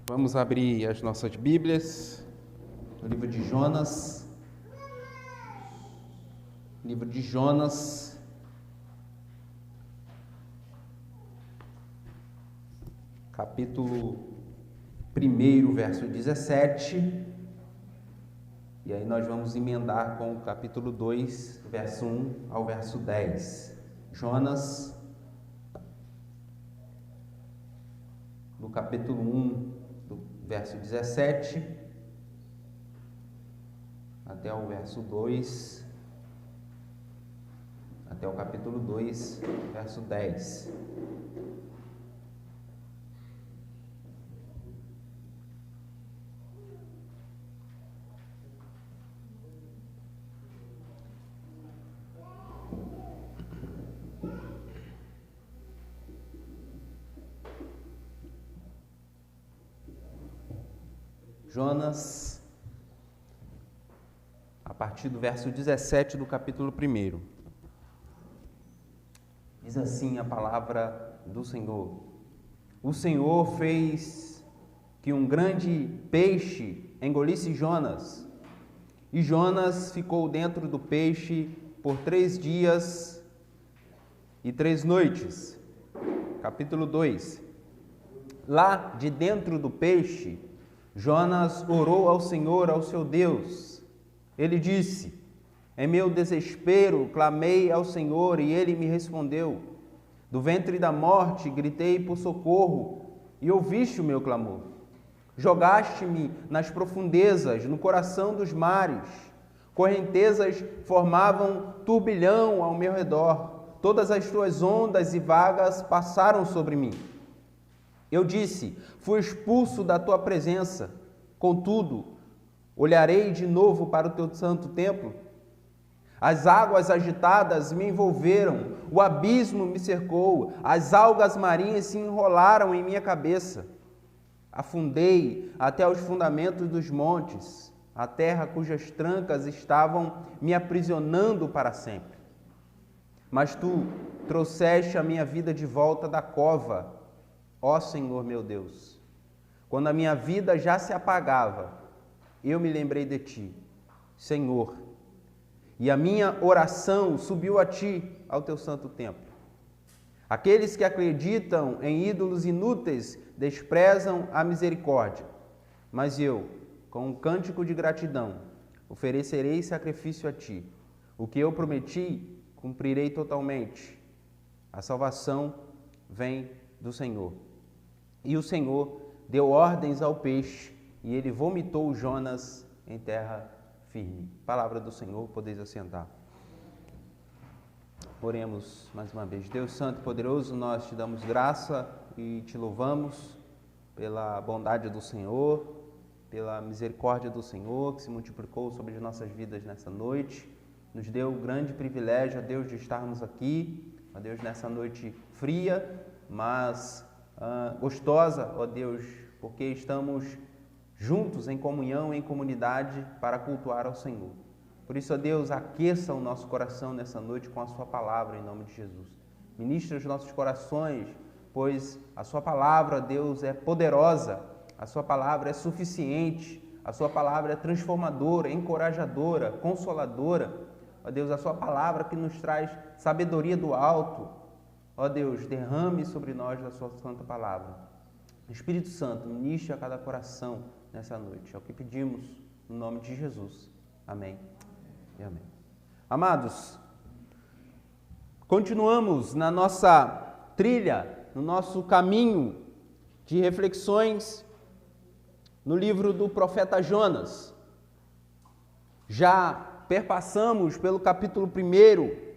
Vamos abrir as nossas Bíblias no livro de Jonas. Livro de Jonas, capítulo 1, verso 17. E aí nós vamos emendar com o capítulo 2, verso 1 ao verso 10. Jonas, no capítulo 1, do verso 17, até o verso 2, até o capítulo 2, verso 10. Jonas, a partir do verso 17 do capítulo 1. Diz assim a palavra do Senhor: O Senhor fez que um grande peixe engolisse Jonas, e Jonas ficou dentro do peixe por 3 dias e 3 noites. Capítulo 2. Lá de dentro do peixe, Jonas orou ao Senhor, ao seu Deus. Ele disse: Em meu desespero clamei ao Senhor e Ele me respondeu. Do ventre da morte gritei por socorro e ouviste o meu clamor. Jogaste-me nas profundezas, no coração dos mares. Correntezas formavam turbilhão ao meu redor. Todas as tuas ondas e vagas passaram sobre mim. Eu disse: fui expulso da tua presença. Contudo, olharei de novo para o teu santo templo. As águas agitadas me envolveram, o abismo me cercou, as algas marinhas se enrolaram em minha cabeça. Afundei até os fundamentos dos montes, a terra cujas trancas estavam me aprisionando para sempre. Mas tu trouxeste a minha vida de volta da cova, ó Senhor meu Deus. Quando a minha vida já se apagava, eu me lembrei de ti, Senhor, e a minha oração subiu a ti, ao teu santo templo. Aqueles que acreditam em ídolos inúteis desprezam a misericórdia, mas eu, com um cântico de gratidão, oferecerei sacrifício a ti. O que eu prometi, cumprirei totalmente. A salvação vem do Senhor. E o Senhor deu ordens ao peixe, e ele vomitou Jonas em terra firme. Palavra do Senhor, podeis assentar. Oremos mais uma vez. Deus Santo e Poderoso, nós te damos graça e te louvamos pela bondade do Senhor, pela misericórdia do Senhor, que se multiplicou sobre as nossas vidas nessa noite. Nos deu o grande privilégio, ó Deus, de estarmos aqui, ó Deus, nessa noite fria, mas gostosa, ó Deus, porque estamos juntos em comunhão, em comunidade, para cultuar ao Senhor. Por isso, ó Deus, aqueça o nosso coração nessa noite com a sua palavra, em nome de Jesus. Ministra os nossos corações, pois a sua palavra, Deus, é poderosa, a sua palavra é suficiente, a sua palavra é transformadora, encorajadora, consoladora. Ó Deus, a sua palavra que nos traz sabedoria do alto. Ó Deus, derrame sobre nós a sua santa palavra. Espírito Santo, ministre a cada coração nessa noite. É o que pedimos no nome de Jesus. Amém e amém. Amados, continuamos na nossa trilha, no nosso caminho de reflexões no livro do profeta Jonas. Já perpassamos pelo capítulo 1,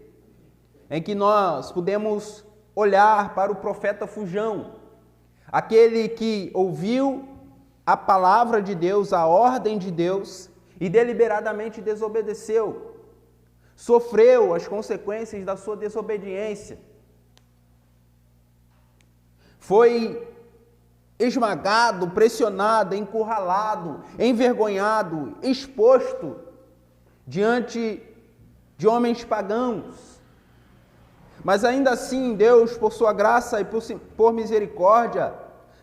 em que nós pudemos olhar para o profeta fujão, aquele que ouviu a palavra de Deus, a ordem de Deus, e deliberadamente desobedeceu, sofreu as consequências da sua desobediência, foi esmagado, pressionado, encurralado, envergonhado, exposto diante de homens pagãos. Mas ainda assim, Deus, por sua graça e por misericórdia,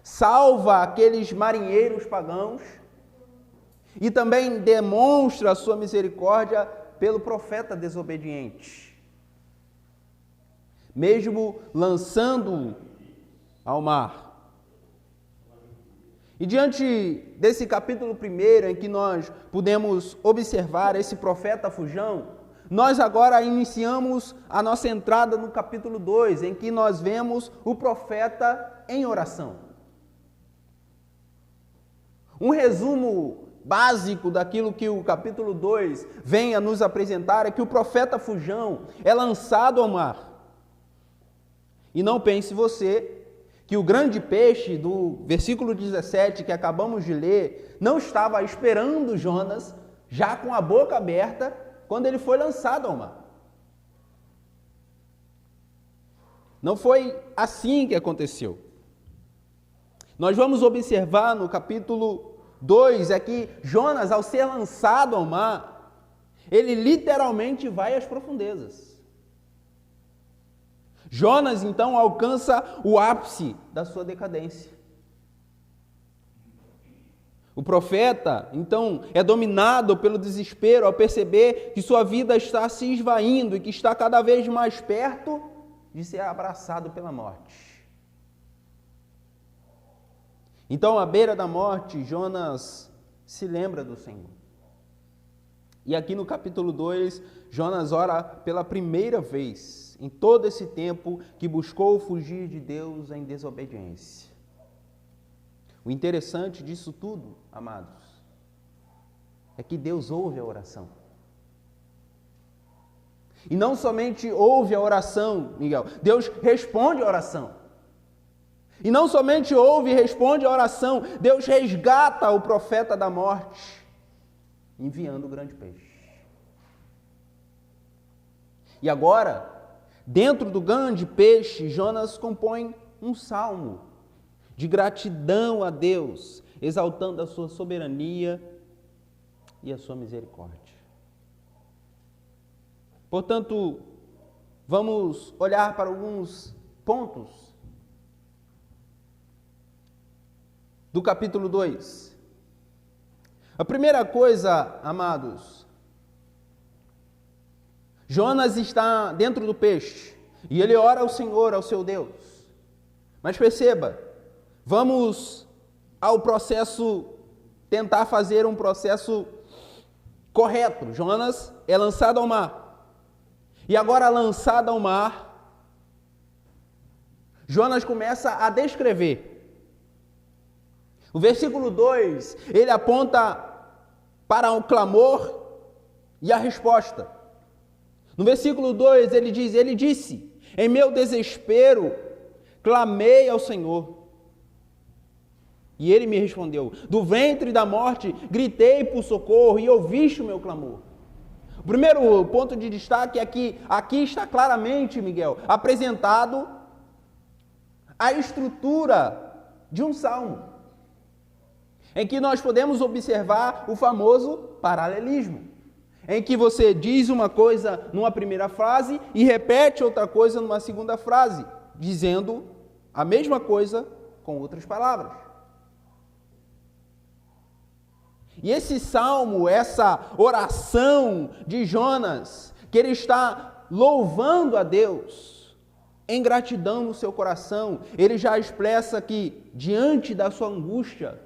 salva aqueles marinheiros pagãos e também demonstra a sua misericórdia pelo profeta desobediente, mesmo lançando-o ao mar. E diante desse capítulo 1, em que nós podemos observar esse profeta fujão, nós agora iniciamos a nossa entrada no capítulo 2, em que nós vemos o profeta em oração. Um resumo básico daquilo que o capítulo 2 vem a nos apresentar é que o profeta fujão é lançado ao mar. E não pense você que o grande peixe do versículo 17 que acabamos de ler não estava esperando Jonas, já com a boca aberta, quando ele foi lançado ao mar. Não foi assim que aconteceu. Nós vamos observar no capítulo 2 é que Jonas, ao ser lançado ao mar, ele literalmente vai às profundezas. Jonas, então, alcança o ápice da sua decadência. O profeta, então, é dominado pelo desespero ao perceber que sua vida está se esvaindo e que está cada vez mais perto de ser abraçado pela morte. Então, à beira da morte, Jonas se lembra do Senhor. E aqui no capítulo 2, Jonas ora pela primeira vez em todo esse tempo que buscou fugir de Deus em desobediência. O interessante disso tudo, amados, é que Deus ouve a oração. E não somente ouve a oração, Miguel, Deus responde a oração. E não somente ouve e responde a oração, Deus resgata o profeta da morte, enviando o grande peixe. E agora, dentro do grande peixe, Jonas compõe um salmo de gratidão a Deus, exaltando a sua soberania e a sua misericórdia. Portanto, vamos olhar para alguns pontos do capítulo 2. A primeira coisa, amados, Jonas está dentro do peixe e ele ora ao Senhor, ao seu Deus. Mas perceba, vamos ao processo, tentar fazer um processo correto. Jonas é lançado ao mar. E agora lançado ao mar, Jonas começa a descrever. O versículo 2, ele aponta para o clamor e a resposta. No versículo 2, ele disse, em meu desespero, clamei ao Senhor. E ele me respondeu, do ventre da morte, gritei por socorro e ouviste o meu clamor. O primeiro ponto de destaque é que aqui está claramente, Miguel, apresentado a estrutura de um salmo, em que nós podemos observar o famoso paralelismo, em que você diz uma coisa numa primeira frase e repete outra coisa numa segunda frase, dizendo a mesma coisa com outras palavras. E esse salmo, essa oração de Jonas, que ele está louvando a Deus, em gratidão no seu coração, ele já expressa que, diante da sua angústia,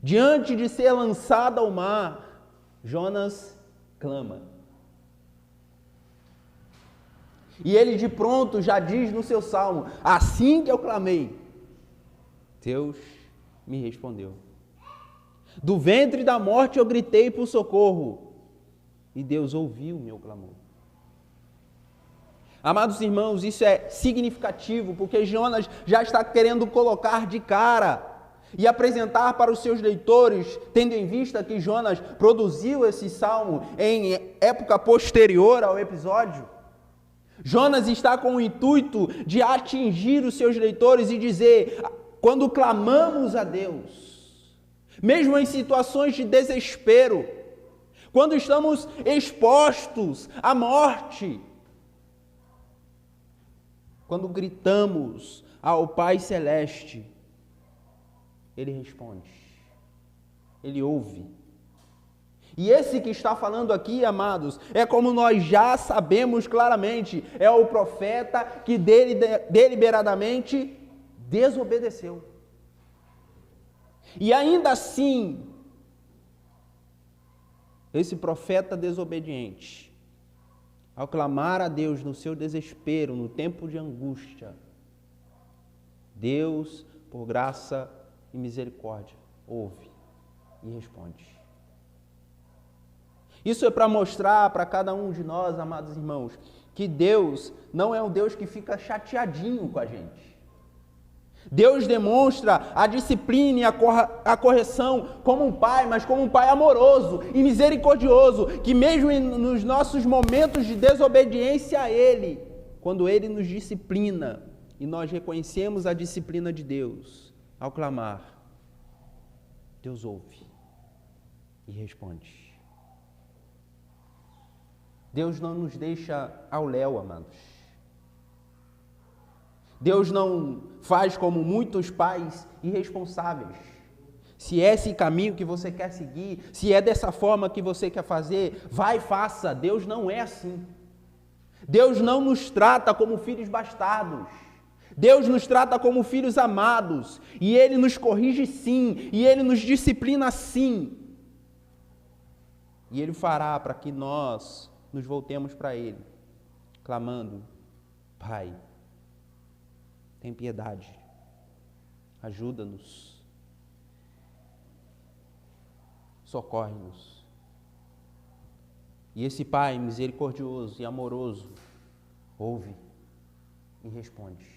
diante de ser lançado ao mar, Jonas clama. E ele de pronto já diz no seu salmo, assim que eu clamei, Deus me respondeu. Do ventre da morte eu gritei por socorro, e Deus ouviu o meu clamor. Amados irmãos, isso é significativo, porque Jonas já está querendo colocar de cara e apresentar para os seus leitores, tendo em vista que Jonas produziu esse salmo em época posterior ao episódio. Jonas está com o intuito de atingir os seus leitores e dizer, quando clamamos a Deus, mesmo em situações de desespero, quando estamos expostos à morte, quando gritamos ao Pai Celeste, ele responde, ele ouve. E esse que está falando aqui, amados, é como nós já sabemos claramente, é o profeta que deliberadamente desobedeceu. E ainda assim, esse profeta desobediente, ao clamar a Deus no seu desespero, no tempo de angústia, Deus, por graça e misericórdia, ouve e responde. Isso é para mostrar para cada um de nós, amados irmãos, que Deus não é um Deus que fica chateadinho com a gente. Deus demonstra a disciplina e a correção como um pai, mas como um pai amoroso e misericordioso, que mesmo nos nossos momentos de desobediência a Ele, quando Ele nos disciplina e nós reconhecemos a disciplina de Deus, ao clamar, Deus ouve e responde. Deus não nos deixa ao léu, amados. Deus não faz como muitos pais irresponsáveis. Se é esse caminho que você quer seguir, se é dessa forma que você quer fazer, vai e faça. Deus não é assim. Deus não nos trata como filhos bastardos. Deus nos trata como filhos amados. E Ele nos corrige sim. E Ele nos disciplina sim. E Ele fará para que nós nos voltemos para Ele, clamando, Pai, tem piedade, ajuda-nos, socorre-nos. E esse Pai misericordioso e amoroso ouve e responde.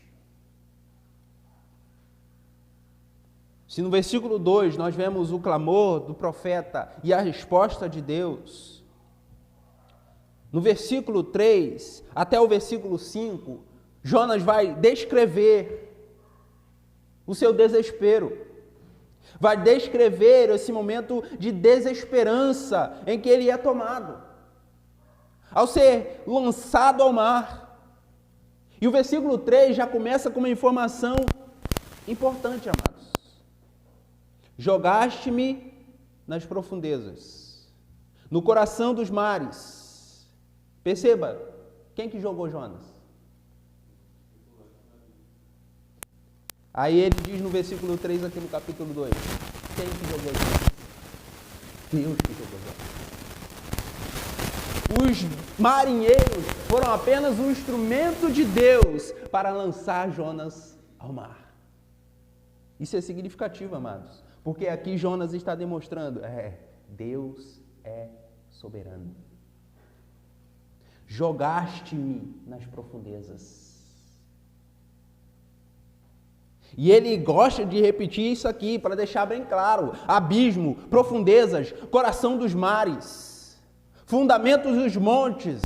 Se no versículo 2 nós vemos o clamor do profeta e a resposta de Deus, no versículo 3 até o versículo 5, Jonas vai descrever o seu desespero, vai descrever esse momento de desesperança em que ele é tomado, ao ser lançado ao mar. E o versículo 3 já começa com uma informação importante, amados. Jogaste-me nas profundezas, no coração dos mares. Perceba, quem que jogou Jonas? Aí ele diz no versículo 3 aqui no capítulo 2, quem que jogou Jonas? Deus que jogou Jonas. Os marinheiros foram apenas um instrumento de Deus para lançar Jonas ao mar. Isso é significativo, amados, porque aqui Jonas está demonstrando, Deus é soberano. Jogaste-me nas profundezas. E ele gosta de repetir isso aqui para deixar bem claro: abismo, profundezas, coração dos mares, fundamentos dos montes.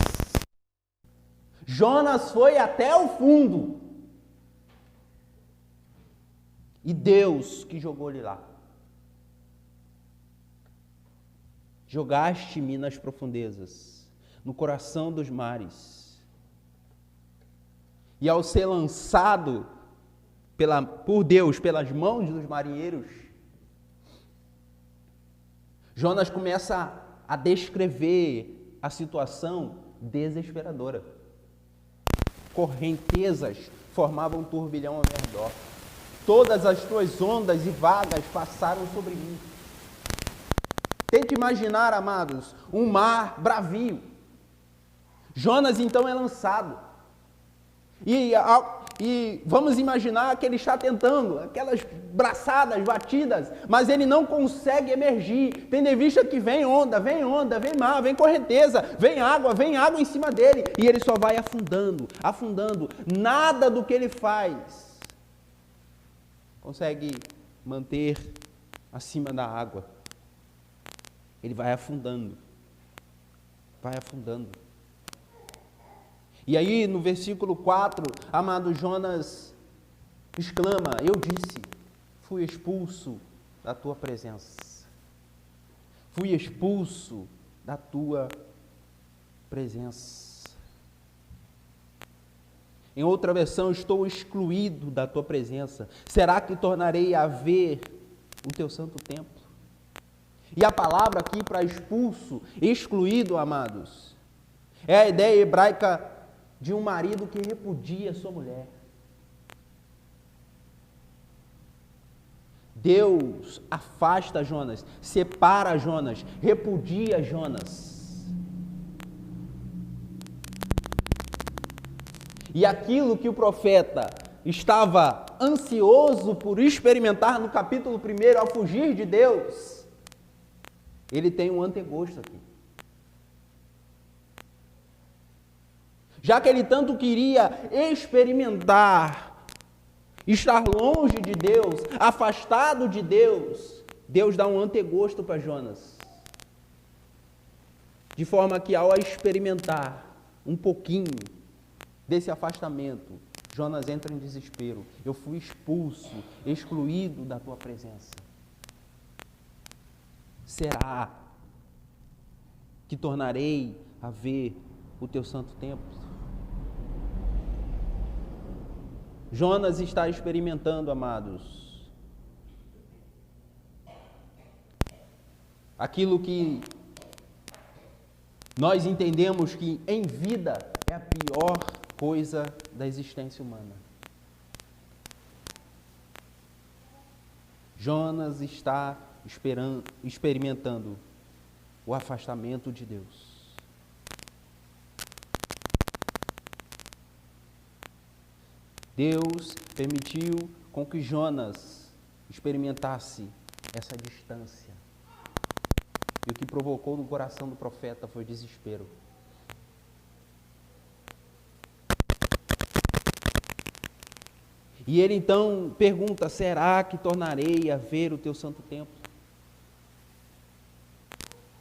Jonas foi até o fundo. E Deus que jogou ele lá. Jogaste-me nas profundezas, no coração dos mares. E ao ser lançado por Deus, pelas mãos dos marinheiros, Jonas começa a descrever a situação desesperadora. Correntezas formavam um turbilhão ao meu redor. Todas as tuas ondas e vagas passaram sobre mim. Tente imaginar, amados, um mar bravio. Jonas então é lançado. E vamos imaginar que ele está tentando, aquelas braçadas batidas, mas ele não consegue emergir, tendo em vista que vem onda, vem mar, vem correnteza, vem água em cima dele, e ele só vai afundando, afundando. Nada do que ele faz consegue manter acima da água. Ele vai afundando, vai afundando. E aí, no versículo 4, amado, Jonas exclama: eu disse, fui expulso da tua presença. Fui expulso da tua presença. Em outra versão, estou excluído da tua presença. Será que tornarei a ver o teu santo templo. E a palavra aqui para expulso, excluído, amados, é a ideia hebraica de um marido que repudia sua mulher. Deus afasta Jonas, separa Jonas, repudia Jonas. E aquilo que o profeta estava ansioso por experimentar no capítulo 1, ao fugir de Deus, ele tem um antegosto aqui. Já que ele tanto queria experimentar, estar longe de Deus, afastado de Deus, Deus dá um antegosto para Jonas. De forma que ao experimentar um pouquinho desse afastamento, Jonas entra em desespero. Eu fui expulso, excluído da tua presença. Será que tornarei a ver o teu santo templo? Jonas está experimentando, amados, aquilo que nós entendemos que em vida é a pior coisa da existência humana. Jonas está experimentando o afastamento de Deus. Deus permitiu com que Jonas experimentasse essa distância. E o que provocou no coração do profeta foi desespero. E ele então pergunta: será que tornarei a ver o teu santo templo?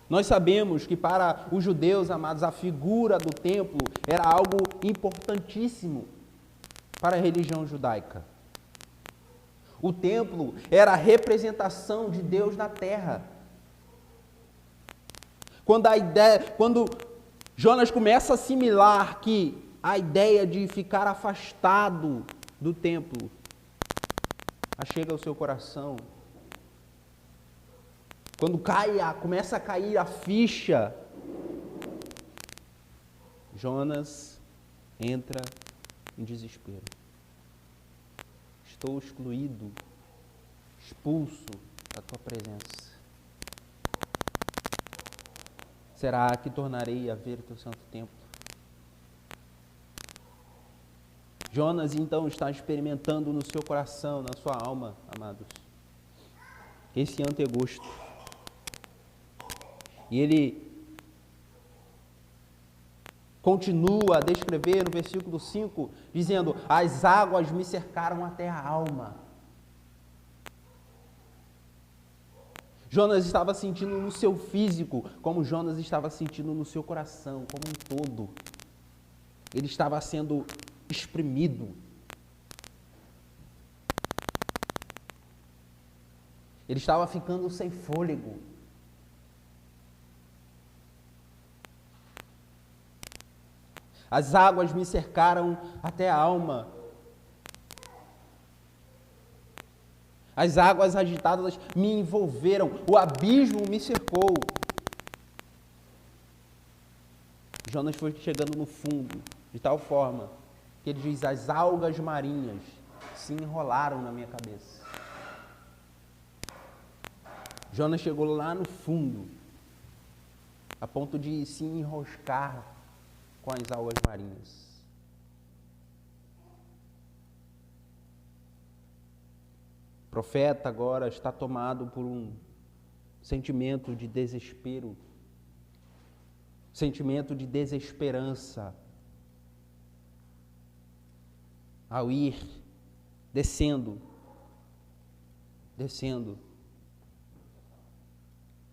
Nós sabemos que para os judeus, amados, a figura do templo era algo importantíssimo para a religião judaica. O templo era a representação de Deus na terra. Quando Jonas começa a assimilar que a ideia de ficar afastado do templo chega ao seu coração, quando começa a cair a ficha, Jonas entra em desespero. Estou excluído, expulso da tua presença. Será que tornarei a ver o teu santo templo? Jonas então está experimentando no seu coração, na sua alma, amados, esse antegosto. E ele continua a descrever no versículo 5, dizendo: as águas me cercaram até a alma. Jonas estava sentindo no seu físico, como Jonas estava sentindo no seu coração, como um todo. Ele estava sendo exprimido. Ele estava ficando sem fôlego. As águas me cercaram até a alma. As águas agitadas me envolveram. O abismo me cercou. Jonas foi chegando no fundo, de tal forma que ele diz: as algas marinhas se enrolaram na minha cabeça. Jonas chegou lá no fundo, a ponto de se enroscar com as algas marinhas. O profeta agora está tomado por um sentimento de desespero, sentimento de desesperança, ao ir descendo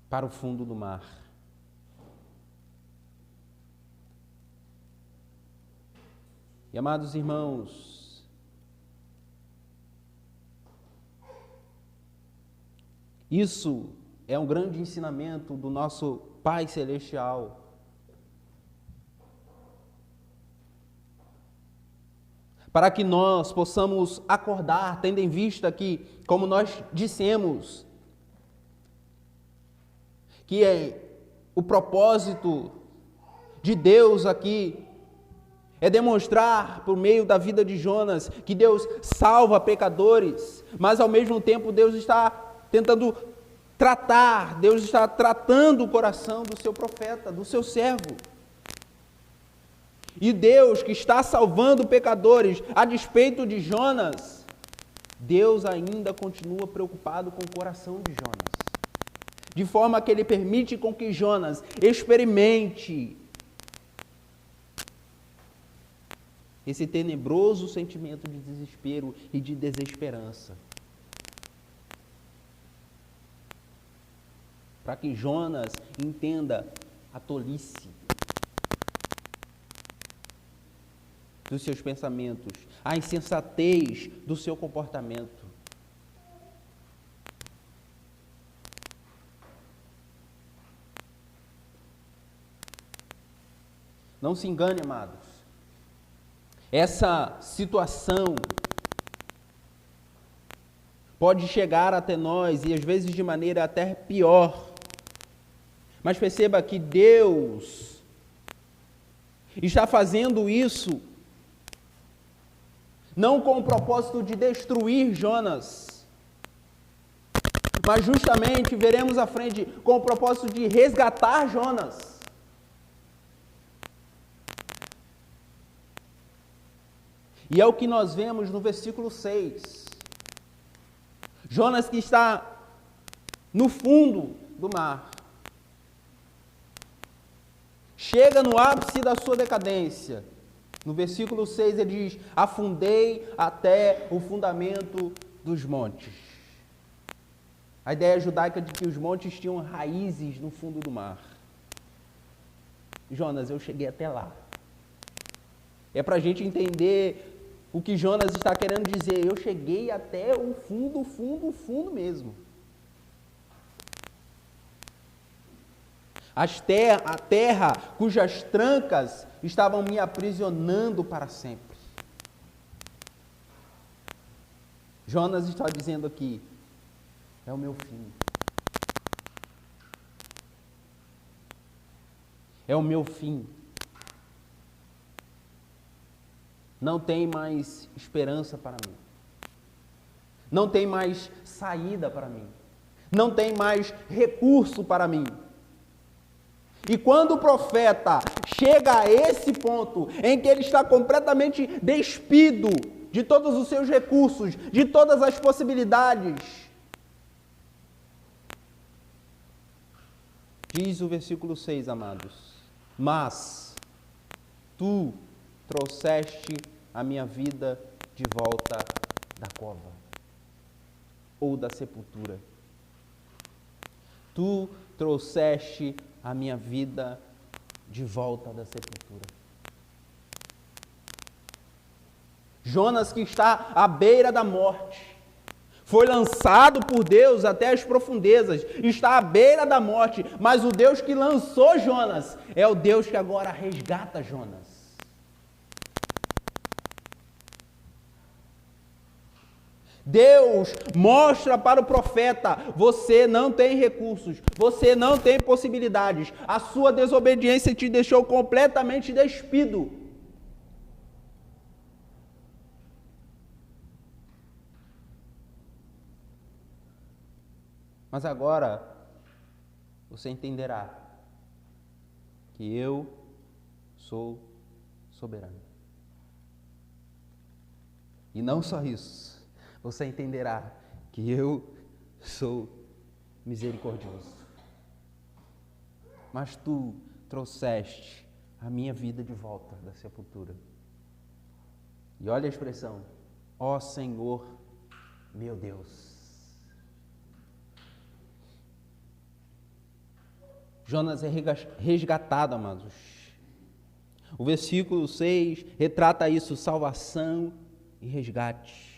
para o fundo do mar. E, amados irmãos, isso é um grande ensinamento do nosso Pai Celestial. Para que nós possamos acordar, tendo em vista que, como nós dissemos que o propósito de Deus aqui é demonstrar por meio da vida de Jonas que Deus salva pecadores, mas ao mesmo tempo Deus está tentando tratar, Deus está tratando o coração do seu profeta, do seu servo. E Deus que está salvando pecadores a despeito de Jonas, Deus ainda continua preocupado com o coração de Jonas. De forma que Ele permite com que Jonas experimente esse tenebroso sentimento de desespero e de desesperança. Para que Jonas entenda a tolice dos seus pensamentos, a insensatez do seu comportamento. Não se engane, amados. Essa situação pode chegar até nós e às vezes de maneira até pior. Mas perceba que Deus está fazendo isso não com o propósito de destruir Jonas, mas justamente, veremos à frente, com o propósito de resgatar Jonas. E é o que nós vemos no versículo 6. Jonas que está no fundo do mar, chega no ápice da sua decadência. No versículo 6 ele diz: afundei até o fundamento dos montes. A ideia judaica de que os montes tinham raízes no fundo do mar. Jonas, eu cheguei até lá. É para a gente entender o que Jonas está querendo dizer. Eu cheguei até o fundo mesmo. A terra cujas trancas estavam me aprisionando para sempre. Jonas está dizendo aqui: é o meu fim. É o meu fim. Não tem mais esperança para mim. Não tem mais saída para mim. Não tem mais recurso para mim. E quando o profeta chega a esse ponto em que ele está completamente despido de todos os seus recursos, de todas as possibilidades, diz o versículo 6, amados: mas tu trouxeste a minha vida de volta da cova ou da sepultura. Tu trouxeste a minha vida de volta da sepultura. Jonas, que está à beira da morte, foi lançado por Deus até as profundezas, está à beira da morte, mas o Deus que lançou Jonas é o Deus que agora resgata Jonas. Deus mostra para o profeta: você não tem recursos, você não tem possibilidades, a sua desobediência te deixou completamente despido. Mas agora você entenderá que eu sou soberano. E não só isso, você entenderá que eu sou misericordioso. Mas tu trouxeste a minha vida de volta da sepultura. E olha a expressão: ó Senhor, meu Deus. Jonas é resgatado, amados. O versículo 6 retrata isso: salvação e resgate.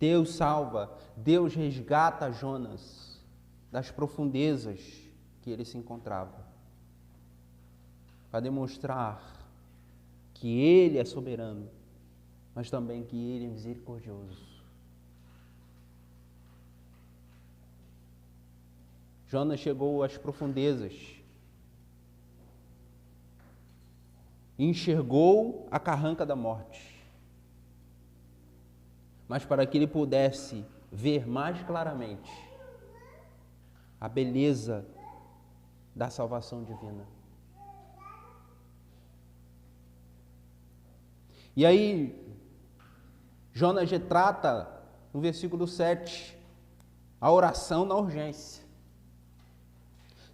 Deus salva, Deus resgata Jonas das profundezas que ele se encontrava, para demonstrar que Ele é soberano, mas também que Ele é misericordioso. Jonas chegou às profundezas e enxergou a carranca da morte. Mas para que ele pudesse ver mais claramente a beleza da salvação divina. E aí, Jonas retrata no versículo 7 a oração na urgência.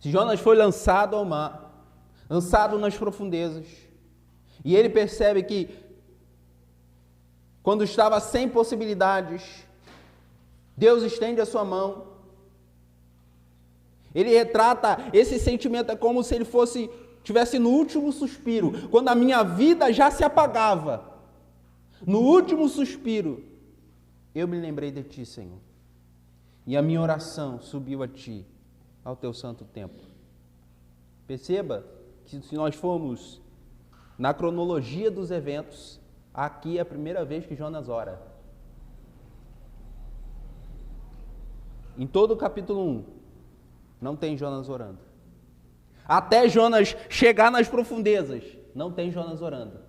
Se Jonas foi lançado ao mar, lançado nas profundezas, e ele percebe que quando estava sem possibilidades, Deus estende a sua mão. Ele retrata esse sentimento, é como se ele tivesse no último suspiro, quando a minha vida já se apagava. No último suspiro, eu me lembrei de ti, Senhor. E a minha oração subiu a ti, ao teu santo templo. Perceba que se nós formos na cronologia dos eventos, aqui é a primeira vez que Jonas ora. Em todo o capítulo 1, não tem Jonas orando. Até Jonas chegar nas profundezas, não tem Jonas orando.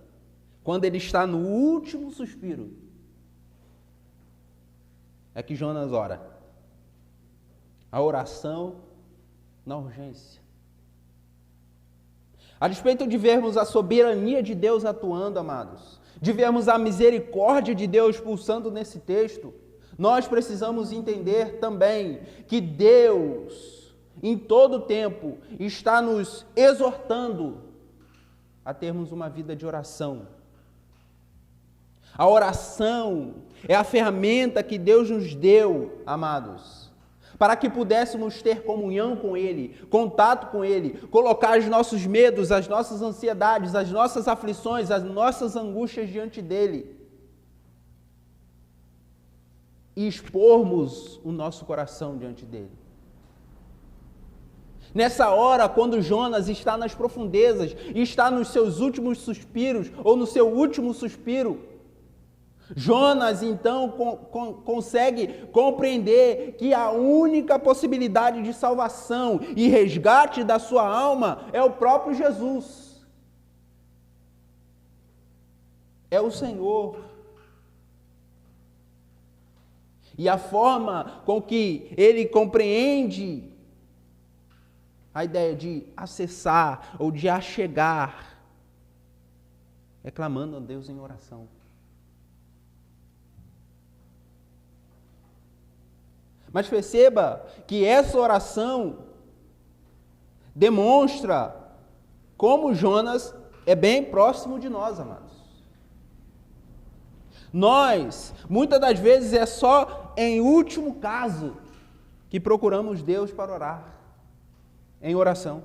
Quando ele está no último suspiro, é que Jonas ora. A oração na urgência. A despeito de vermos a soberania de Deus atuando, amados, de vermos a misericórdia de Deus pulsando nesse texto, nós precisamos entender também que Deus, em todo tempo, está nos exortando a termos uma vida de oração. A oração é a ferramenta que Deus nos deu, amados, para que pudéssemos ter comunhão com Ele, contato com Ele, colocar os nossos medos, as nossas ansiedades, as nossas aflições, as nossas angústias diante dEle e expormos o nosso coração diante dEle. Nessa hora, quando Jonas está nas profundezas e está nos seus últimos suspiros, ou no seu último suspiro, Jonas, então, consegue compreender que a única possibilidade de salvação e resgate da sua alma é o próprio Jesus. É o Senhor. E a forma com que ele compreende a ideia de acessar ou de achegar é clamando a Deus em oração. Mas perceba que essa oração demonstra como Jonas é bem próximo de nós, amados. Nós, muitas das vezes, é só em último caso que procuramos Deus para orar, em oração.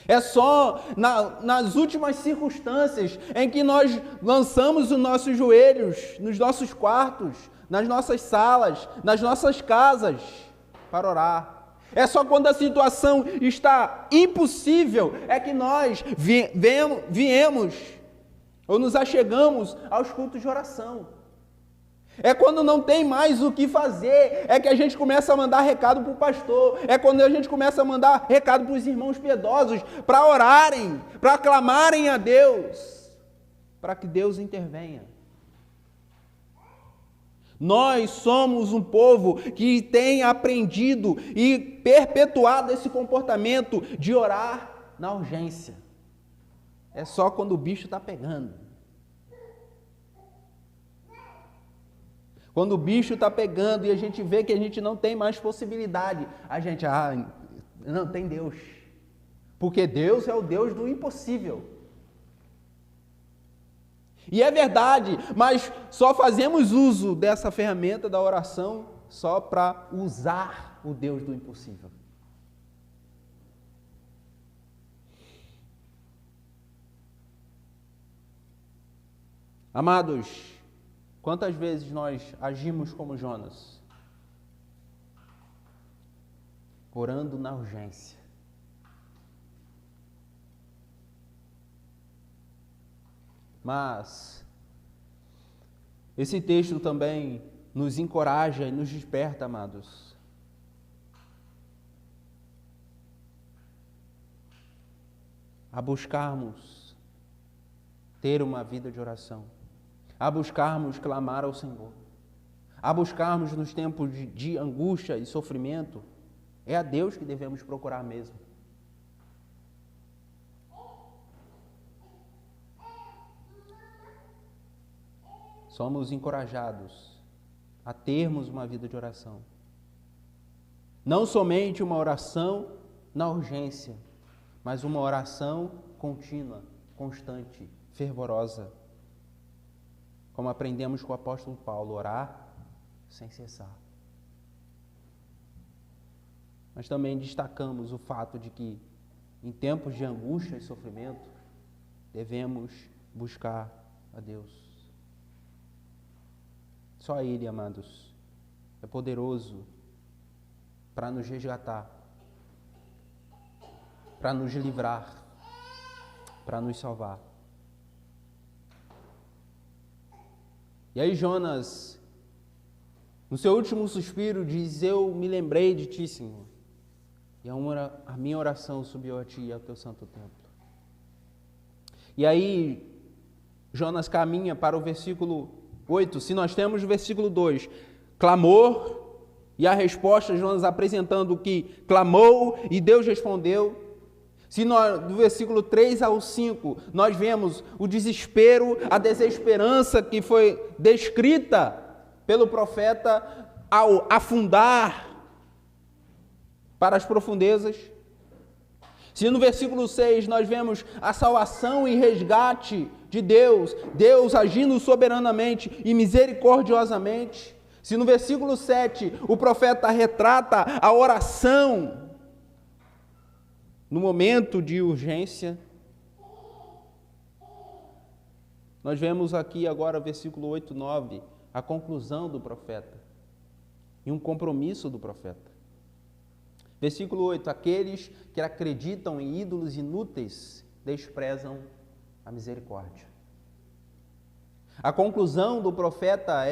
É só nas últimas circunstâncias em que nós lançamos os nossos joelhos nos nossos quartos, nas nossas salas, nas nossas casas, para orar. É só quando a situação está impossível é que nós viemos ou nos achegamos aos cultos de oração. É quando não tem mais o que fazer, é que a gente começa a mandar recado para o pastor, é quando a gente começa a mandar recado para os irmãos piedosos, para orarem, para clamarem a Deus, para que Deus intervenha. Nós somos um povo que tem aprendido e perpetuado esse comportamento de orar na urgência. É só quando o bicho está pegando. Quando o bicho está pegando e a gente vê que a gente não tem mais possibilidade, a gente, não tem Deus. Porque Deus é o Deus do impossível. E é verdade, mas só fazemos uso dessa ferramenta da oração só para usar o Deus do impossível. Amados, quantas vezes nós agimos como Jonas? Orando na urgência. Mas esse texto também nos encoraja e nos desperta, amados, a buscarmos ter uma vida de oração, a buscarmos clamar ao Senhor, a buscarmos nos tempos de angústia e sofrimento, é a Deus que devemos procurar mesmo. Somos encorajados a termos uma vida de oração. Não somente uma oração na urgência, mas uma oração contínua, constante, fervorosa. Como aprendemos com o apóstolo Paulo, orar sem cessar. Mas também destacamos o fato de que, em tempos de angústia e sofrimento, devemos buscar a Deus. Só Ele, amados, é poderoso para nos resgatar, para nos livrar, para nos salvar. E aí Jonas, no seu último suspiro, diz: eu me lembrei de ti, Senhor, e a minha oração subiu a ti e ao teu santo templo. E aí Jonas caminha para o versículo 8. Se nós temos o versículo 2, clamor, e a resposta, Jonas apresentando que clamou e Deus respondeu. Se nós, do versículo 3 ao 5, nós vemos o desespero, a desesperança que foi descrita pelo profeta ao afundar para as profundezas. Se no versículo 6 nós vemos a salvação e resgate de Deus, Deus agindo soberanamente e misericordiosamente. Se no versículo 7 o profeta retrata a oração no momento de urgência, nós vemos aqui agora versículo 8, 9, a conclusão do profeta e um compromisso do profeta. Versículo 8, aqueles que acreditam em ídolos inúteis desprezam a misericórdia. A conclusão do profeta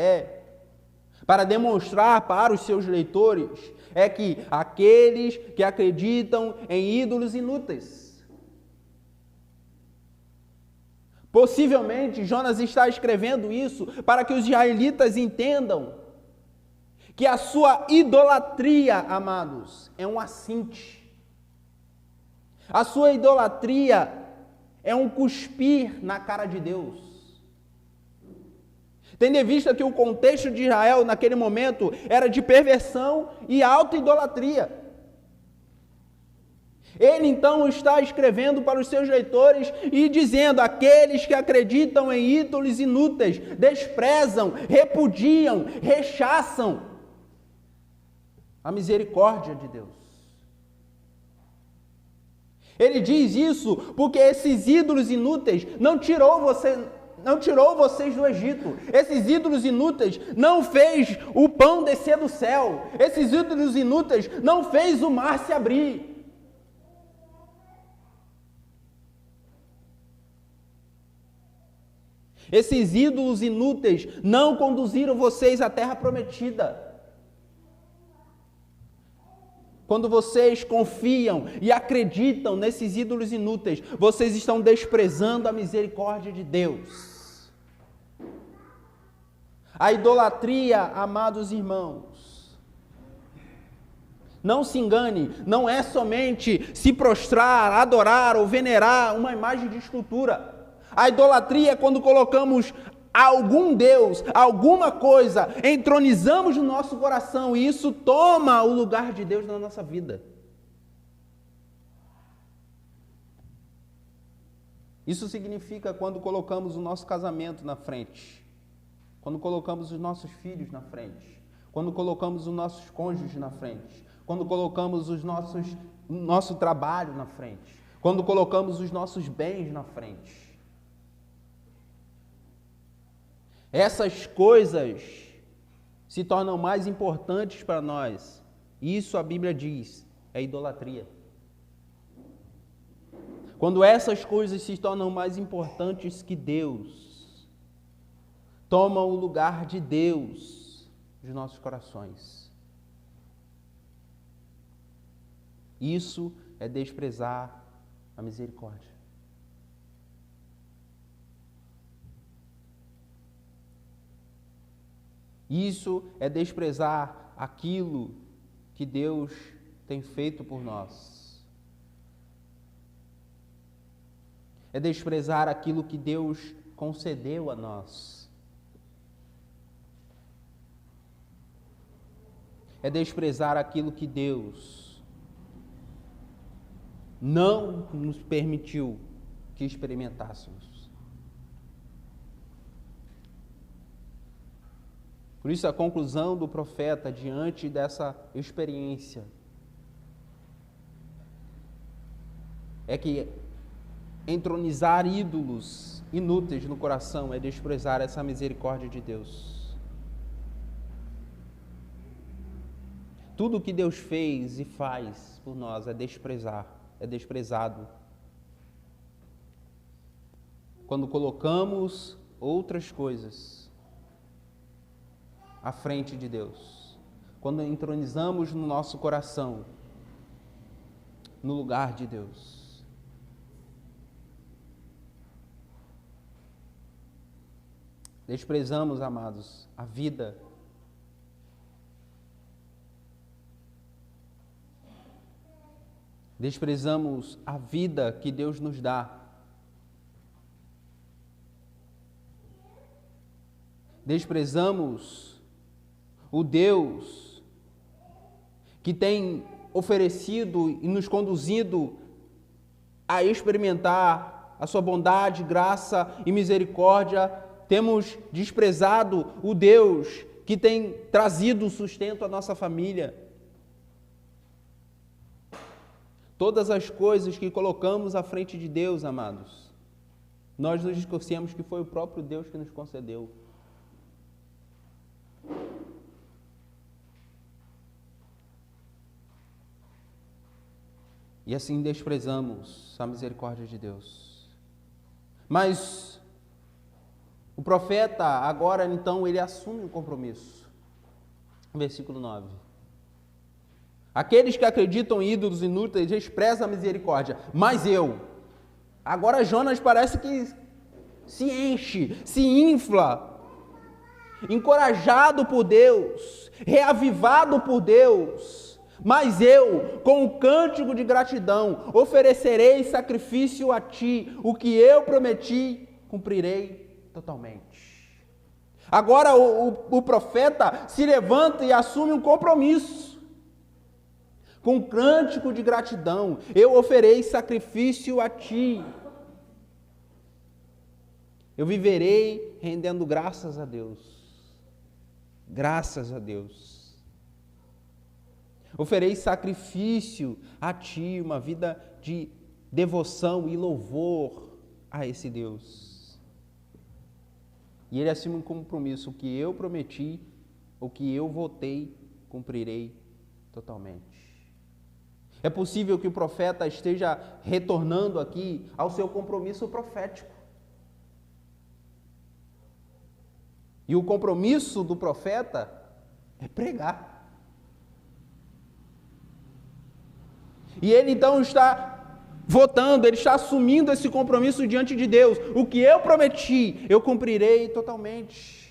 para demonstrar para os seus leitores, é que aqueles que acreditam em ídolos inúteis. Possivelmente Jonas está escrevendo isso para que os israelitas entendam que a sua idolatria, amados, é um assinte. A sua idolatria é um cuspir na cara de Deus. Tendo em vista que o contexto de Israel naquele momento era de perversão e auto-idolatria. Ele então está escrevendo para os seus leitores e dizendo: aqueles que acreditam em ídolos inúteis, desprezam, repudiam, rechaçam a misericórdia de Deus. Ele diz isso porque esses ídolos inúteis não tirou vocês do Egito. Esses ídolos inúteis não fez o pão descer do céu. Esses ídolos inúteis não fez o mar se abrir. Esses ídolos inúteis não conduziram vocês à terra prometida. Quando vocês confiam e acreditam nesses ídolos inúteis, vocês estão desprezando a misericórdia de Deus. A idolatria, amados irmãos, não se engane, não é somente se prostrar, adorar ou venerar uma imagem de escultura. A idolatria é quando colocamos algum Deus, alguma coisa, entronizamos no nosso coração e isso toma o lugar de Deus na nossa vida. Isso significa quando colocamos o nosso casamento na frente, quando colocamos os nossos filhos na frente, quando colocamos os nossos cônjuges na frente, quando colocamos o nosso trabalho na frente, quando colocamos os nossos bens na frente. Essas coisas se tornam mais importantes para nós. Isso a Bíblia diz, é idolatria. Quando essas coisas se tornam mais importantes que Deus, tomam o lugar de Deus nos nossos corações. Isso é desprezar a misericórdia. Isso é desprezar aquilo que Deus tem feito por nós. É desprezar aquilo que Deus concedeu a nós. É desprezar aquilo que Deus não nos permitiu que experimentássemos. Por isso, a conclusão do profeta diante dessa experiência é que entronizar ídolos inúteis no coração é desprezar essa misericórdia de Deus. Tudo o que Deus fez e faz por nós é desprezado. Quando colocamos outras coisas à frente de Deus, quando entronizamos no nosso coração, no lugar de Deus. Desprezamos, amados, a vida. Desprezamos a vida que Deus nos dá. Desprezamos o Deus que tem oferecido e nos conduzido a experimentar a sua bondade, graça e misericórdia. Temos desprezado o Deus que tem trazido o sustento à nossa família. Todas as coisas que colocamos à frente de Deus, amados, nós nos esquecemos que foi o próprio Deus que nos concedeu. E assim desprezamos a misericórdia de Deus. Mas o profeta agora então ele assume um compromisso. Versículo 9. Aqueles que acreditam em ídolos inúteis desprezam a misericórdia, mas eu. Agora Jonas parece que se enche, se infla, encorajado por Deus, reavivado por Deus. Mas eu, com um cântico de gratidão, oferecerei sacrifício a ti. O que eu prometi, cumprirei totalmente. Agora o profeta se levanta e assume um compromisso. Com um cântico de gratidão, eu oferei sacrifício a ti. Eu viverei rendendo graças a Deus. Graças a Deus. Oferei sacrifício a ti, uma vida de devoção e louvor a esse Deus. E ele assume um compromisso: o que eu prometi, o que eu votei, cumprirei totalmente. É possível que o profeta esteja retornando aqui ao seu compromisso profético. E o compromisso do profeta é pregar. E ele então está votando, ele está assumindo esse compromisso diante de Deus. O que eu prometi, eu cumprirei totalmente.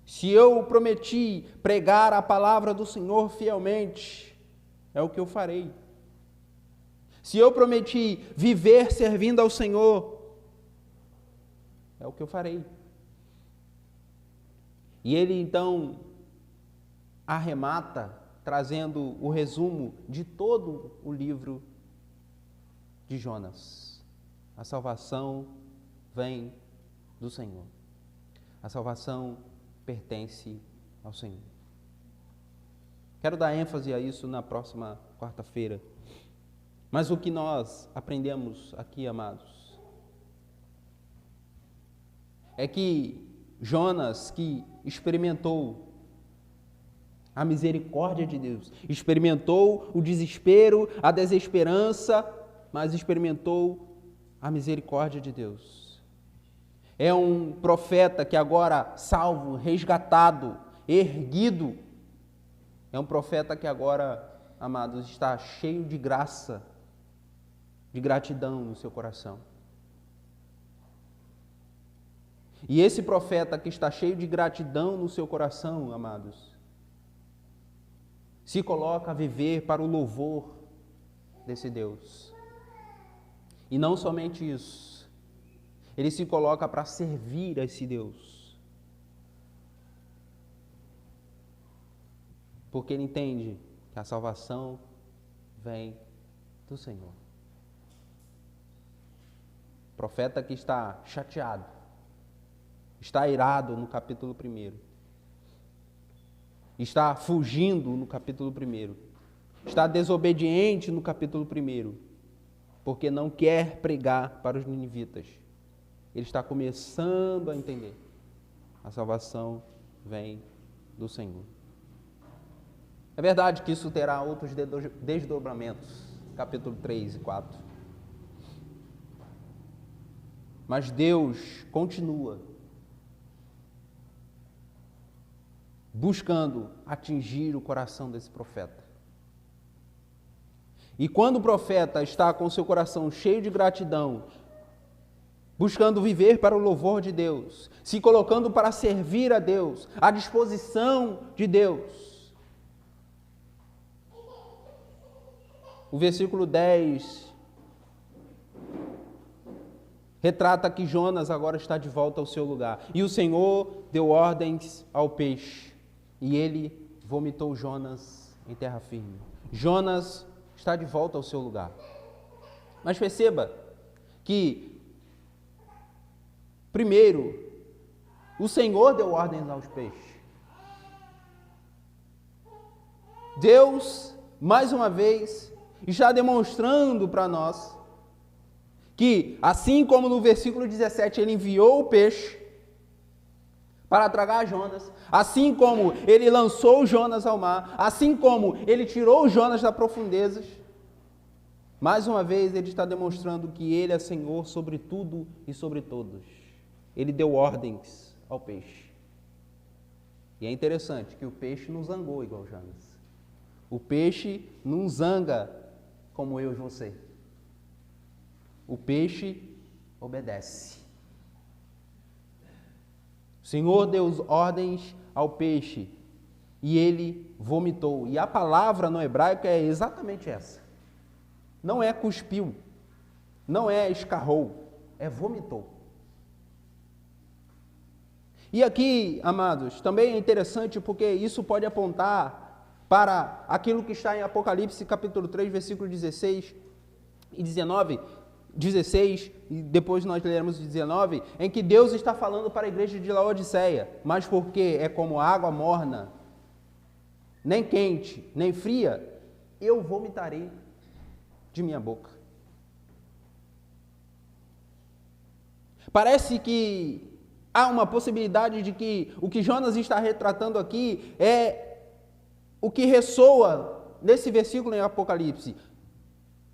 Se eu prometi pregar a palavra do Senhor fielmente, é o que eu farei. Se eu prometi viver servindo ao Senhor, é o que eu farei. E ele então arremata trazendo o resumo de todo o livro de Jonas. A salvação vem do Senhor. A salvação pertence ao Senhor. Quero dar ênfase a isso na próxima quarta-feira. Mas o que nós aprendemos aqui, amados, é que Jonas, que experimentou a misericórdia de Deus, experimentou o desespero, a desesperança, mas experimentou a misericórdia de Deus. É um profeta que agora salvo, resgatado, erguido, é um profeta que agora, amados, está cheio de graça, de gratidão no seu coração. E esse profeta que está cheio de gratidão no seu coração, amados, se coloca a viver para o louvor desse Deus. E não somente isso, ele se coloca para servir a esse Deus. Porque ele entende que a salvação vem do Senhor. O profeta que está chateado, está irado no capítulo 1, está fugindo no capítulo 1, está desobediente no capítulo 1, porque não quer pregar para os ninivitas. Ele está começando a entender. A salvação vem do Senhor. É verdade que isso terá outros desdobramentos, capítulo 3 e 4. Mas Deus continua buscando atingir o coração desse profeta. E quando o profeta está com seu coração cheio de gratidão, buscando viver para o louvor de Deus, se colocando para servir a Deus, à disposição de Deus, o versículo 10 retrata que Jonas agora está de volta ao seu lugar. E o Senhor deu ordens ao peixe, e ele vomitou Jonas em terra firme. Jonas está de volta ao seu lugar. Mas perceba que, primeiro, o Senhor deu ordens aos peixes. Deus, mais uma vez, está demonstrando para nós que, assim como no versículo 17 ele enviou o peixe para tragar Jonas, assim como ele lançou Jonas ao mar, assim como ele tirou Jonas das profundezas, mais uma vez ele está demonstrando que ele é Senhor sobre tudo e sobre todos. Ele deu ordens ao peixe. E é interessante que o peixe não zangou igual Jonas. O peixe não zanga como eu e você. O peixe obedece. O Senhor deu ordens ao peixe e ele vomitou. E a palavra no hebraico é exatamente essa. Não é cuspiu, não é escarrou, é vomitou. E aqui, amados, também é interessante porque isso pode apontar para aquilo que está em Apocalipse capítulo 3, versículo 16 e 19, 16, e depois nós leremos 19, em que Deus está falando para a igreja de Laodiceia, mas porque é como água morna, nem quente, nem fria, eu vomitarei de minha boca. Parece que há uma possibilidade de que o que Jonas está retratando aqui é o que ressoa nesse versículo em Apocalipse.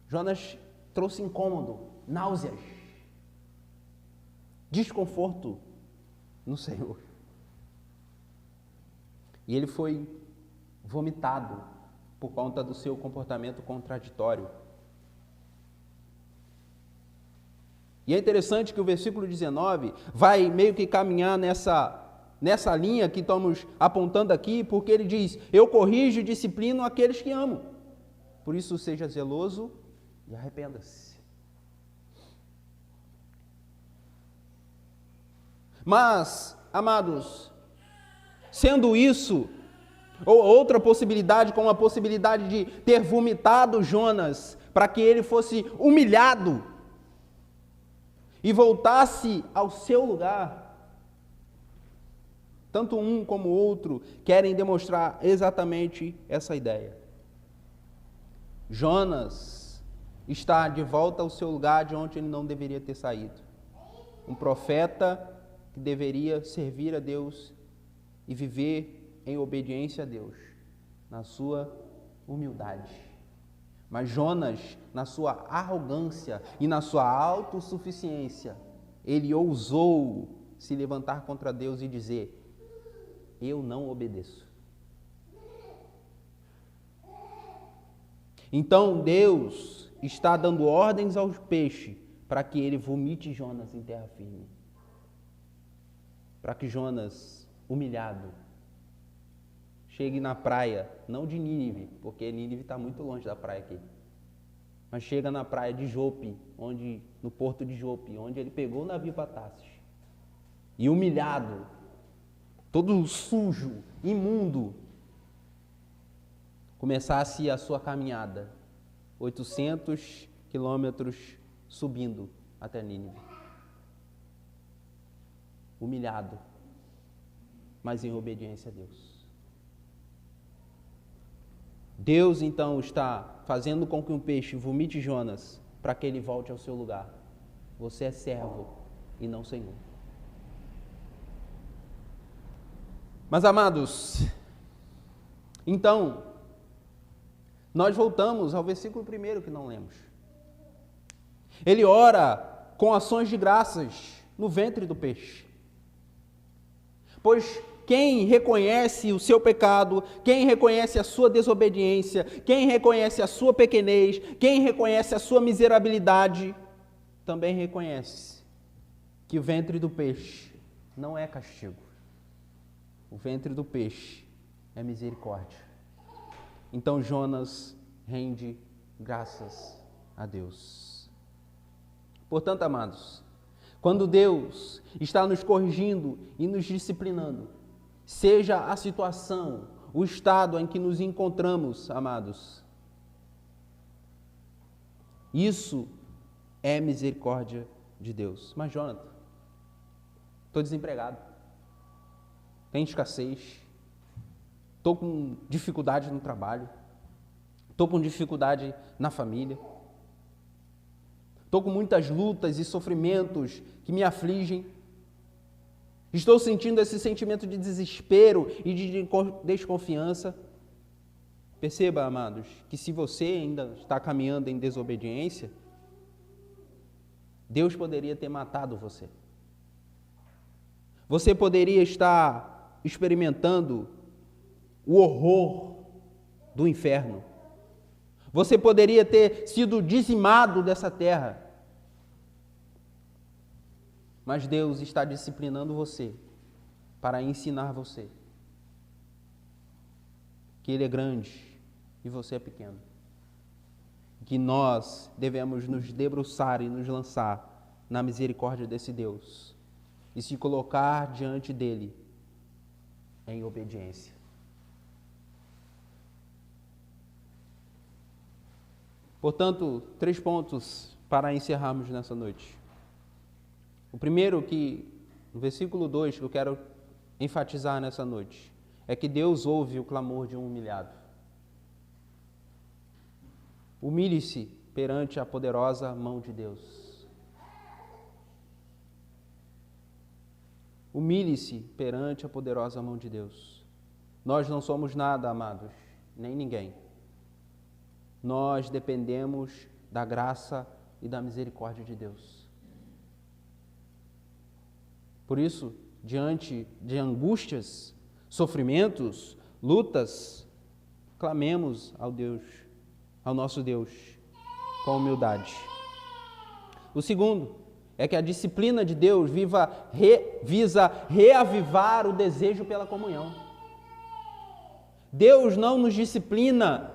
Jonas trouxe incômodo, náuseas, desconforto no Senhor. E ele foi vomitado por conta do seu comportamento contraditório. E é interessante que o versículo 19 vai meio que caminhar nessa linha que estamos apontando aqui, porque ele diz: eu corrijo e disciplino aqueles que amo. Por isso seja zeloso e arrependa-se. Mas, amados, sendo isso, ou outra possibilidade, como a possibilidade de ter vomitado Jonas, para que ele fosse humilhado e voltasse ao seu lugar, tanto um como o outro querem demonstrar exatamente essa ideia. Jonas está de volta ao seu lugar de onde ele não deveria ter saído. Um profeta que deveria servir a Deus e viver em obediência a Deus, na sua humildade. Mas Jonas, na sua arrogância e na sua autossuficiência, ele ousou se levantar contra Deus e dizer: eu não obedeço. Então Deus está dando ordens ao peixe para que ele vomite Jonas em terra firme. para que Jonas, humilhado, chegue na praia, não de Nínive, porque Nínive está muito longe da praia aqui, mas chega na praia de Jope, no porto de Jope, onde ele pegou o navio para Tarsis, e humilhado, todo sujo, imundo, começasse a sua caminhada, 800 quilômetros subindo até Nínive. Humilhado, mas em obediência a Deus. Deus, então, está fazendo com que um peixe vomite Jonas para que ele volte ao seu lugar. Você é servo e não senhor. Mas, amados, então, nós voltamos ao versículo 1 que não lemos. Ele ora com ações de graças no ventre do peixe. Pois quem reconhece o seu pecado, quem reconhece a sua desobediência, quem reconhece a sua pequenez, quem reconhece a sua miserabilidade, também reconhece que o ventre do peixe não é castigo. O ventre do peixe é misericórdia. Então Jonas rende graças a Deus. Portanto, amados, quando Deus está nos corrigindo e nos disciplinando, seja a situação, o estado em que nos encontramos, amados, isso é misericórdia de Deus. Mas, Jonathan, estou desempregado, tenho escassez, estou com dificuldade no trabalho, estou com dificuldade na família, estou com muitas lutas e sofrimentos que me afligem, estou sentindo esse sentimento de desespero e de desconfiança. Perceba, amados, que se você ainda está caminhando em desobediência, Deus poderia ter matado você. Você poderia estar experimentando o horror do inferno. Você poderia ter sido dizimado dessa terra. Mas Deus está disciplinando você para ensinar você que Ele é grande e você é pequeno. Que nós devemos nos debruçar e nos lançar na misericórdia desse Deus e se colocar diante dEle em obediência. Portanto, 3 pontos para encerrarmos nessa noite. O primeiro no versículo 2, que eu quero enfatizar nessa noite, é que Deus ouve o clamor de um humilhado. Humilhe-se perante a poderosa mão de Deus. Humilhe-se perante a poderosa mão de Deus. Nós não somos nada, amados, nem ninguém. Nós dependemos da graça e da misericórdia de Deus. Por isso, diante de angústias, sofrimentos, lutas, clamemos ao nosso Deus, com humildade. O segundo é que a disciplina de Deus visa reavivar o desejo pela comunhão. Deus não nos disciplina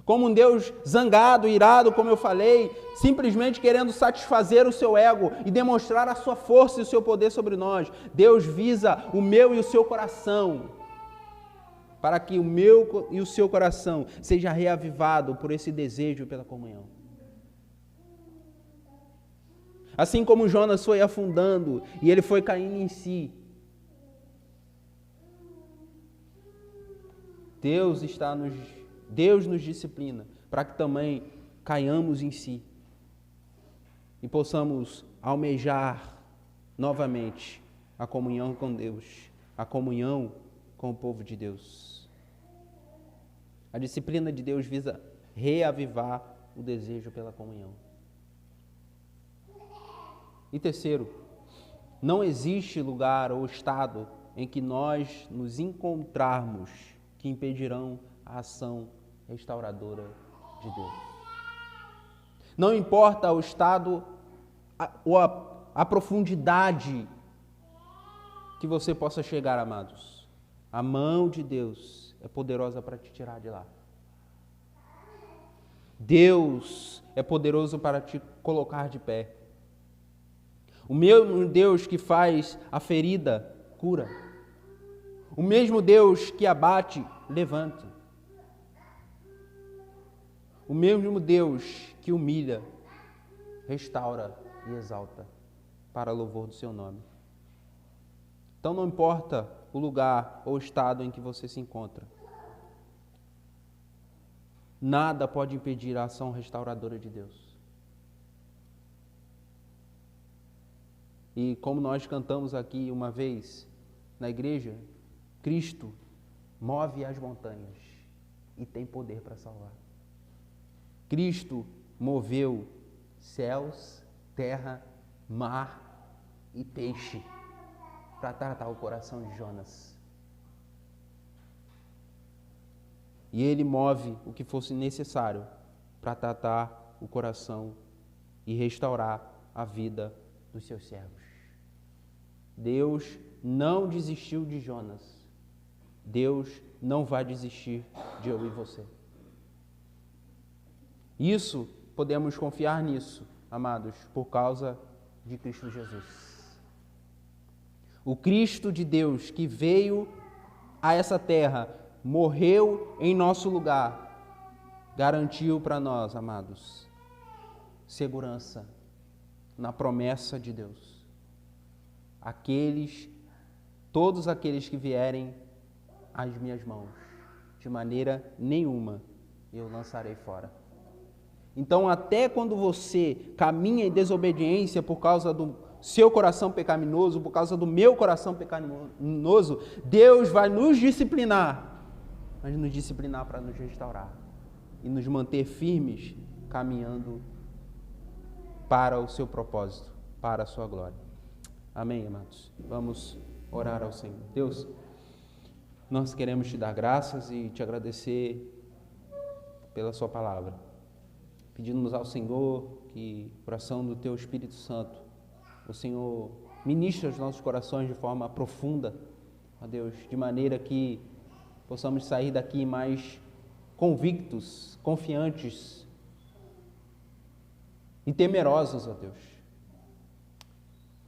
como um Deus zangado, irado, como eu falei, simplesmente querendo satisfazer o seu ego e demonstrar a sua força e o seu poder sobre nós. Deus visa o meu e o seu coração, para que o meu e o seu coração seja reavivado por esse desejo pela comunhão. Assim como Jonas foi afundando e ele foi caindo em si, Deus nos disciplina para que também caiamos em si e possamos almejar novamente a comunhão com Deus, a comunhão com o povo de Deus. A disciplina de Deus visa reavivar o desejo pela comunhão. E terceiro, não existe lugar ou estado em que nós nos encontrarmos que impedirão a ação restauradora de Deus. Não importa o estado ou a profundidade que você possa chegar, amados. A mão de Deus é poderosa para te tirar de lá. Deus é poderoso para te colocar de pé. O mesmo Deus que faz a ferida, cura. O mesmo Deus que abate, levanta. O mesmo Deus que humilha, restaura e exalta, para louvor do seu nome. Então não importa o lugar ou o estado em que você se encontra. Nada pode impedir a ação restauradora de Deus. E como nós cantamos aqui uma vez na igreja, Cristo move as montanhas e tem poder para salvar. Cristo moveu céus, terra, mar e peixe para tratar o coração de Jonas. E ele move o que fosse necessário para tratar o coração e restaurar a vida dos seus servos. Deus não desistiu de Jonas. Deus não vai desistir de eu e você. Isso, podemos confiar nisso, amados, por causa de Cristo Jesus. O Cristo de Deus que veio a essa terra, morreu em nosso lugar, garantiu para nós, amados, segurança na promessa de Deus. Todos aqueles que vierem às minhas mãos, de maneira nenhuma eu lançarei fora. Então, até quando você caminha em desobediência por causa do seu coração pecaminoso, por causa do meu coração pecaminoso, Deus vai nos disciplinar, mas nos disciplinar para nos restaurar e nos manter firmes, caminhando para o seu propósito, para a sua glória. Amém, amados? Vamos orar ao Senhor. Deus, nós queremos te dar graças e te agradecer pela sua palavra. Pedimos ao Senhor que, por ação do teu Espírito Santo, o Senhor ministre os nossos corações de forma profunda, ó Deus, de maneira que possamos sair daqui mais convictos, confiantes e temerosos, ó Deus.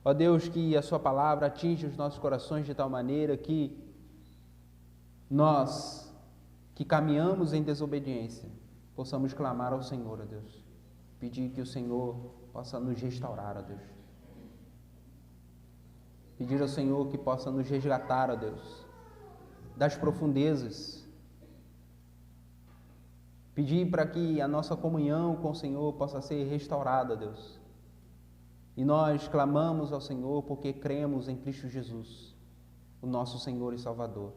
Ó Deus, que a sua palavra atinja os nossos corações de tal maneira que nós, que caminhamos em desobediência, possamos clamar ao Senhor, ó Deus. Pedir que o Senhor possa nos restaurar, ó Deus. Pedir ao Senhor que possa nos resgatar, ó Deus, das profundezas. Pedir para que a nossa comunhão com o Senhor possa ser restaurada, ó Deus. E nós clamamos ao Senhor porque cremos em Cristo Jesus, o nosso Senhor e Salvador.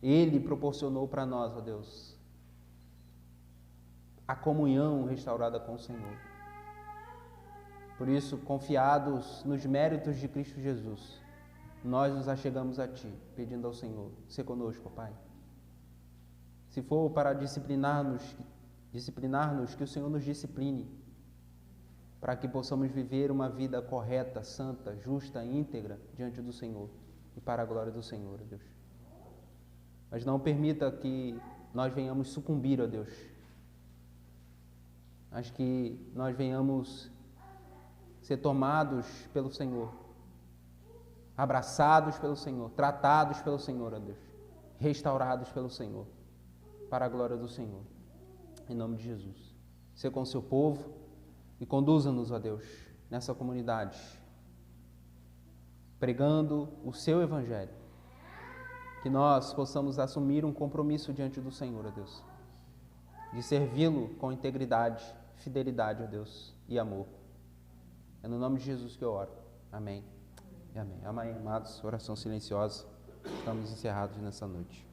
Ele proporcionou para nós, ó Deus, a comunhão restaurada com o Senhor. Por isso, confiados nos méritos de Cristo Jesus, nós nos achegamos a Ti, pedindo ao Senhor, se conosco, Pai. Se for para disciplinar-nos, que o Senhor nos discipline, para que possamos viver uma vida correta, santa, justa, íntegra diante do Senhor e para a glória do Senhor, ó Deus. Mas não permita que nós venhamos sucumbir, ó Deus, mas que nós venhamos ser tomados pelo Senhor, abraçados pelo Senhor, tratados pelo Senhor, ó Deus, restaurados pelo Senhor, para a glória do Senhor, em nome de Jesus. Seja com o seu povo e conduza-nos, ó Deus, nessa comunidade, pregando o seu Evangelho, que nós possamos assumir um compromisso diante do Senhor, ó Deus, de servi-lo com integridade, fidelidade, ó Deus, e amor. É no nome de Jesus que eu oro. Amém e amém. Amém, amados. Oração silenciosa. Estamos encerrados nessa noite.